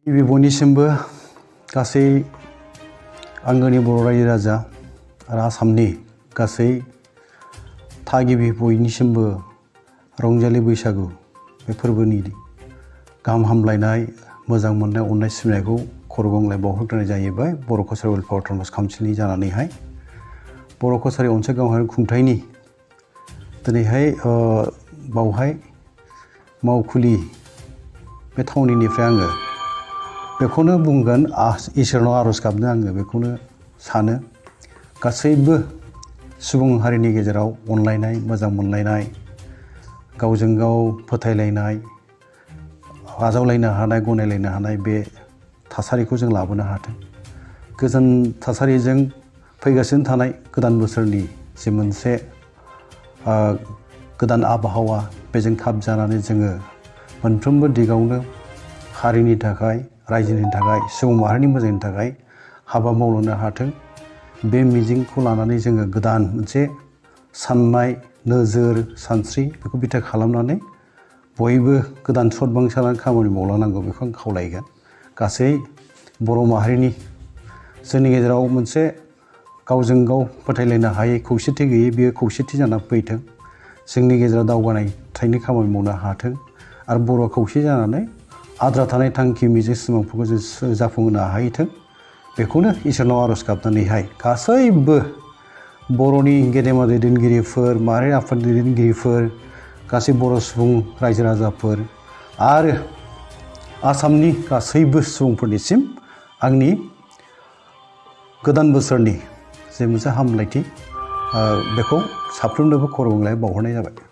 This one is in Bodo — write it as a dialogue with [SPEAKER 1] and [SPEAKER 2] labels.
[SPEAKER 1] गिबि बयनिसिमबो गासै आंगोनि बर' रायजो राजा आरो आसामनि गासै थागिबि बयनिसिमबो रंजालि बैसागु बे फोरबोनि गाहाम हामलायनाय मोजां मोननाय अननाय सिबिनायखौ खर' गंग्लाय बावहरग्रोनाय जाहैबाय बर' कसारि वेलफेयार अट'नमास काउन्सिलनि जानानैहाय बर' कसारि अनसाय गावहारि खुंथायनि दिनैहाय बावहाय मावखुलि बे थावनिनिफ्राय आङो बेखौनो बुंगोन इसोरनाव आर'ज गाबनो आङो बेखौनो सानो गासैबो सुबुं हारिनि गेजेराव अनलायनाय मोजां मोनलायनाय गावजों गाव फोथायलायनाय आजावलायनो हानाय गनायलायनो हानाय बे थासारिखौ जों लाबोनो हाथों गोजोन थासारिजों फैगासिनो थानाय गोदान बोसोरनि जे मोनसे गोदान आबहावा बेजों खाब जानानै जोङो मोनफ्रोमबो दिगावनो हारिनि थाखाय रायजोनि थाखाय सुबुं माहारिनि मोजांनि थाखाय हाबा मावलांनो हाथों बे मिजिंखौ लानानै जोङो गोदान मोनसे साननाय नोजोर सानस्रि बेखौ बिथा खालामनानै बयबो गोदान सदबांसा लानानै खामानि मावलांनांगौ बेखौ आं खावलायगोन गासै बर' माहारिनि जोंनि गेजेराव मोनसे गावजों गाव फोथायलायनो हायै खौसेथि गैयै बेयो खौसेथि जानानै फैथों जोंनि गेजेराव दावगानाय थाइनि खामानि मावनो हाथों आरो बर' खौसे जानानै आद्रा थानाय थांखि मिजिं सिमांफोरखौ जों जाफुंहोनो हाहैथों बेखौनो इसोरनाव आर'ज गाबनानैहाय गासैबो बर'नि गेदेमा दैदेनगिरिफोर माहारि आफाद दैदेनगिरिफोर गासै बर' सुबुं रायजो राजाफोर आरो आसामनि गासैबो सुबुंफोरनिसिम आंनि गोदान बोसोरनि जे मोनसे हामलायथि बेखौ साफ्रोमनोबो खर' गंग्लाय बावहरनाय जाबाय।